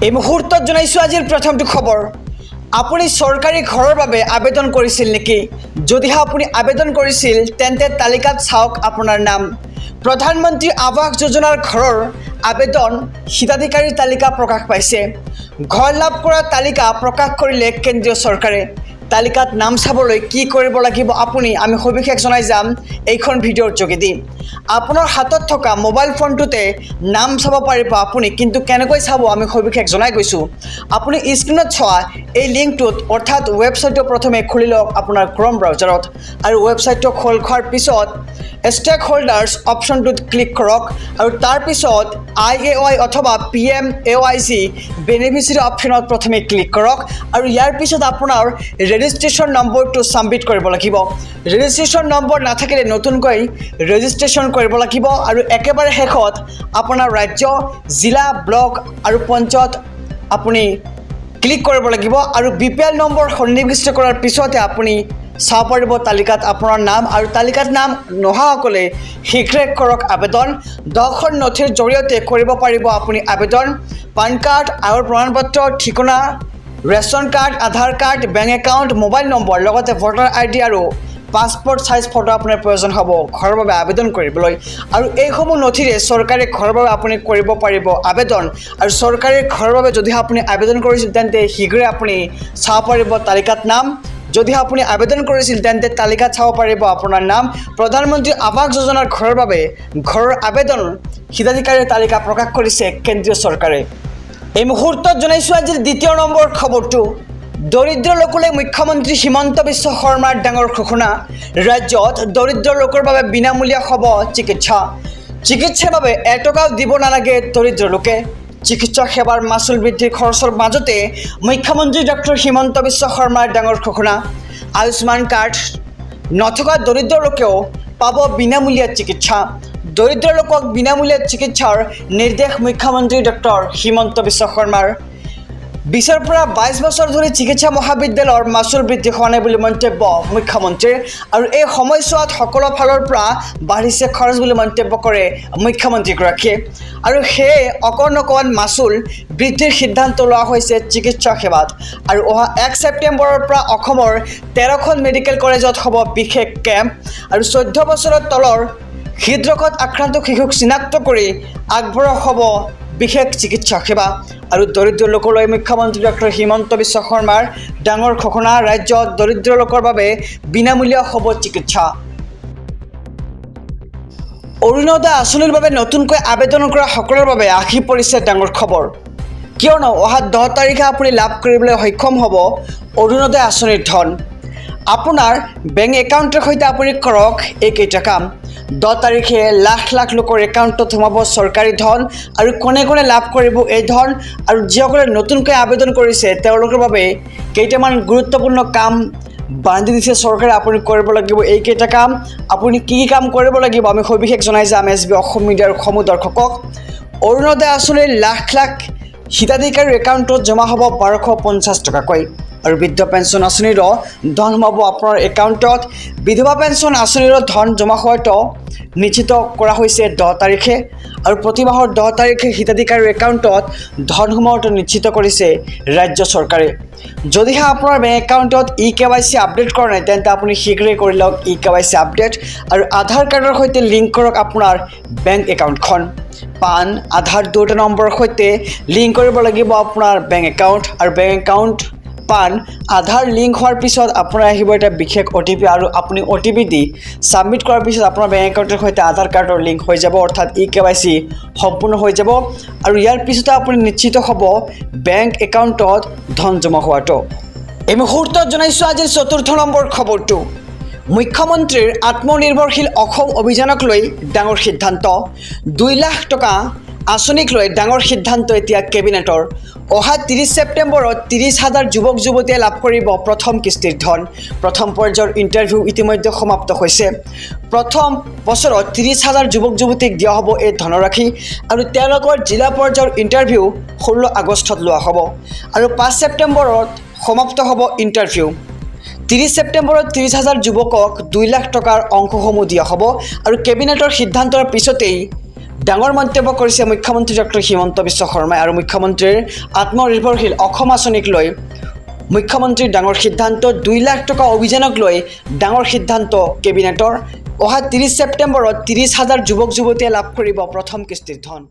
এই মুহূৰ্তত জনাইছোঁ আজিৰ প্ৰথমটো খবৰ। আপুনি চৰকাৰী ঘৰৰ বাবে আবেদন কৰিছিল নেকি? যদিহে আপুনি আবেদন কৰিছিল তেন্তে তালিকাত চাওক আপোনাৰ নাম। প্ৰধানমন্ত্ৰী আৱাস যোজনাৰ ঘৰৰ আবেদন হিতাধিকাৰীৰ তালিকা প্ৰকাশ পাইছে। ঘৰ লাভ কৰা তালিকা প্ৰকাশ কৰিলে কেন্দ্ৰীয় চৰকাৰে। তালিকাত নাম চাবলৈ কি কৰিব লাগিব আমি সবিশেষ জনাই যাম এইখন ভিডিঅ'ৰ যোগেদি। আপোনাৰ হাতত থকা মোবাইল ফোনটোতে নাম চাব পাৰিব আপুনি, কিন্তু কেনেকৈ চাব আমি সবিশেষ জনাই গৈছোঁ। আপুনি স্ক্ৰীনত চোৱা এই লিংকটোত অৰ্থাৎ ৱেবছাইটটো প্ৰথমে খুলি লওক আপোনাৰ ক্ৰম ব্ৰাউজাৰত, আৰু ৱেবছাইটটো খোল খোৱাৰ পিছত ষ্টেক হোল্ডাৰ্ছ অপশ্যনটোত ক্লিক কৰক, আৰু তাৰপিছত IAY অথবা PMAYG বেনিফিচিয়াৰী অপশ্যনত প্ৰথমে ক্লিক কৰক, আৰু ইয়াৰ পিছত আপোনাৰ ৰেজিষ্ট্ৰেশ্যন নম্বৰটো ছাবমিট কৰিব লাগিব। ৰেজিষ্ট্ৰেশ্যন নম্বৰ নাথাকিলে নতুনকৈ ৰেজিষ্ট্ৰেশ্যন কৰিব লাগিব, আৰু একেবাৰে শেষত আপোনাৰ ৰাজ্য, জিলা, ব্লক আৰু পঞ্চায়ত আপুনি ক্লিক কৰিব লাগিব, আৰু BPL নম্বৰ সন্নিৱিষ্ট কৰাৰ পিছতে আপুনি চাব পাৰিব তালিকাত আপোনাৰ নাম। আৰু তালিকাত নাম নোহোৱাসকলে শীঘ্ৰে কৰক আবেদন। 10খন নথিৰ জৰিয়তে কৰিব পাৰিব আপুনি আবেদন। পান কাৰ্ড, আয়ৰ প্ৰমাণপত্ৰ, ঠিকনা, ration card, Aadhaar card, bank account, mobile number, লগতে ভোটাৰ ID আৰু পাছপৰ্ট চাইজ ফটো আপোনাৰ প্ৰয়োজন হ'ব ঘৰৰ বাবে আবেদন কৰিবলৈ। আৰু এইসমূহ নথিৰে চৰকাৰী ঘৰৰ বাবে আপুনি কৰিব পাৰিব আবেদন। আৰু চৰকাৰী ঘৰৰ বাবে যদিহে আপুনি আবেদন কৰিছিল তেন্তে শীঘ্ৰে আপুনি চাব পাৰিব তালিকাত নাম। যদিহে আপুনি আবেদন কৰিছিল তেন্তে তালিকাত চাব পাৰিব আপোনাৰ নাম। প্ৰধানমন্ত্ৰী আৱাস যোজনাৰ ঘৰৰ বাবে ঘৰৰ আবেদন হিতাধিকাৰীৰ তালিকা প্ৰকাশ কৰিছে কেন্দ্ৰীয় চৰকাৰে। এই মুহূৰ্তত জনাইছোঁ আজিৰ দ্বিতীয় নম্বৰ খবৰটো। দৰিদ্ৰ লোকলৈ মুখ্যমন্ত্ৰী হিমন্ত বিশ্ব শৰ্মাৰ ডাঙৰ ঘোষণা। ৰাজ্যত দৰিদ্ৰ লোকৰ বাবে বিনামূলীয়া হ'ব চিকিৎসা। চিকিৎসাৰ বাবে এটকাও দিব নালাগে দৰিদ্ৰ লোকে। চিকিৎসা সেৱাৰ মাচুল বৃদ্ধিৰ খৰচৰ মাজতে মুখ্যমন্ত্ৰী ডক্টৰ হিমন্ত বিশ্ব শৰ্মাৰ ডাঙৰ ঘোষণা। আয়ুষ্মান কাৰ্ড নথকা দৰিদ্ৰ লোকেও পাব বিনামূলীয়া চিকিৎসা। দৰিদ্ৰ লোকক বিনামূলীয়া চিকিৎসাৰ নিৰ্দেশ মুখ্যমন্ত্ৰী ডক্টৰ হিমন্ত বিশ্ব শৰ্মাৰ। 20ৰ পৰা 22 বছৰ ধৰি চিকিৎসা মহাবিদ্যালয়ৰ মাচুল বৃদ্ধি হোৱা নাই বুলি মন্তব্য মুখ্যমন্ত্ৰীৰ, আৰু এই সময়ছোৱাত সকলো ফালৰ পৰা বাঢ়িছে খৰচ বুলি মন্তব্য কৰে মুখ্যমন্ত্ৰীগৰাকীয়ে। আৰু সেয়ে অকণ মাচুল বৃদ্ধিৰ সিদ্ধান্ত লোৱা হৈছে চিকিৎসা সেৱাত। আৰু অহা 1 ছেপ্টেম্বৰৰ পৰা অসমৰ 13খন মেডিকেল কলেজত হ'ব বিশেষ কেম্প। আৰু 14 বছৰৰ তলৰ হৃদৰোগত আক্ৰান্ত শিশুক চিনাক্ত কৰি আগবঢ়োৱা হ'ব বিশেষ চিকিৎসা সেৱা। আৰু দৰিদ্ৰ লোকলৈ মুখ্যমন্ত্ৰী ডক্টৰ হিমন্ত বিশ্ব শৰ্মাৰ ডাঙৰ ঘোষণা। ৰাজ্যত দৰিদ্ৰ লোকৰ বাবে বিনামূলীয়া হ'ব চিকিৎসা। অৰুণোদয় আঁচনিৰ বাবে নতুনকৈ আবেদন কৰা সকলৰ বাবে আহি পৰিছে ডাঙৰ খবৰ, কিয়নো অহা 10 তাৰিখে আপুনি লাভ কৰিবলৈ সক্ষম হ'ব অৰুণোদয় আঁচনিৰ ধন। আপোনাৰ বেংক একাউণ্টৰ সৈতে আপুনি কৰক এইকেইটা কাম। 10 তাৰিখে লাখ লাখ লোকৰ একাউণ্টত সোমাব চৰকাৰী ধন, আৰু কোনে কোনে লাভ কৰিব এই ধন, আৰু যিসকলে নতুনকৈ আবেদন কৰিছে তেওঁলোকৰ বাবে কেইটামান গুৰুত্বপূৰ্ণ কাম বান্ধি দিছে চৰকাৰে। আপুনি কৰিব লাগিব এইকেইটা কাম। আপুনি কি কাম কৰিব লাগিব আমি সবিশেষ জনাই যাম SB অসম মিডিয়াৰ সমূহ দৰ্শকক। অৰুণোদয় আঁচনিৰ লাখ লাখ হিতাধিকাৰীৰ একাউণ্টত জমা হ'ব 1250 টকাকৈ। আৰু বৃদ্ধ পেঞ্চন আঁচনিৰো ধন সোমাব আপোনাৰ একাউণ্টত। বিধৱা পেঞ্চন আঁচনিৰো ধন জমা হোৱাটো নিশ্চিত কৰা হৈছে 10 তাৰিখে। আৰু প্ৰতি মাহৰ 10 তাৰিখে হিতাধিকাৰীৰ একাউণ্টত ধন সোমোৱাটো নিশ্চিত কৰিছে ৰাজ্য চৰকাৰে। যদিহে আপোনাৰ বেংক একাউণ্টত EKYC আপডেট কৰা নাই তেন্তে আপুনি শীঘ্ৰে কৰি লওক EKYC আপডেট, আৰু আধাৰ কাৰ্ডৰ সৈতে লিংক কৰক আপোনাৰ বেংক একাউণ্টখন। পান, আধাৰ দুটা নম্বৰৰ সৈতে লিংক কৰিব লাগিব আপোনাৰ বেংক একাউণ্ট। আৰু বেংক একাউণ্ট, পান, আধাৰ লিংক হোৱাৰ পিছত আপোনাৰ আহিব এটা বিশেষ OTP, আৰু আপুনি OTP দি ছাবমিট কৰাৰ পিছত আপোনাৰ বেংক একাউণ্টৰ সৈতে আধাৰ কাৰ্ডৰ লিংক হৈ যাব, অৰ্থাৎ EKYC সম্পূৰ্ণ হৈ যাব। আৰু ইয়াৰ পিছতে আপুনি নিশ্চিত হ'ব বেংক একাউণ্টত ধন জমা হোৱাটো। এই মুহূৰ্তত জনাইছোঁ আজিৰ 4ৰ্থ নম্বৰ খবৰটো। মুখ্যমন্ত্ৰীৰ আত্মনিৰ্ভৰশীল অসম অভিযানক লৈ ডাঙৰ সিদ্ধান্ত। 2 লাখ টকা আঁচনিক লৈ ডাঙৰ সিদ্ধান্ত এতিয়া কেবিনেটৰ। অহা 30 ছেপ্টেম্বৰত 30,000 যুৱক যুৱতীয়ে লাভ কৰিব প্ৰথম কিস্তিৰ ধন। প্ৰথম পৰ্যায়ৰ ইণ্টাৰভিউ ইতিমধ্যে সমাপ্ত হৈছে। প্ৰথম বছৰত 30,000 যুৱক যুৱতীক দিয়া হ'ব এই ধনৰাশি, আৰু তেওঁলোকৰ জিলা পৰ্যায়ৰ ইণ্টাৰভিউ 16 আগষ্টত লোৱা হ'ব। আৰু 5 ছেপ্টেম্বৰত সমাপ্ত হ'ব ইণ্টাৰভিউ। 30 ছেপ্টেম্বৰত 30,000 যুৱকক 2 লাখ টকাৰ অংশসমূহ দিয়া হ'ব। আৰু কেবিনেটৰ সিদ্ধান্তৰ পিছতেই ডাঙৰ মন্তব্য কৰিছে মুখ্যমন্ত্ৰী ডক্টৰ হিমন্ত বিশ্ব শৰ্মাই আৰু মুখ্যমন্ত্ৰীৰ আত্মনিৰ্ভৰশীল অসম আঁচনিক লৈ মুখ্যমন্ত্ৰীৰ ডাঙৰ সিদ্ধান্ত 2 লাখ টকা অভিযানক লৈ ডাঙৰ সিদ্ধান্ত কেবিনেটৰ অহা 30 ছেপ্টেম্বৰত 30,000 যুৱক যুৱতীয়ে লাভ কৰিব প্ৰথম কিস্তিৰ ধন।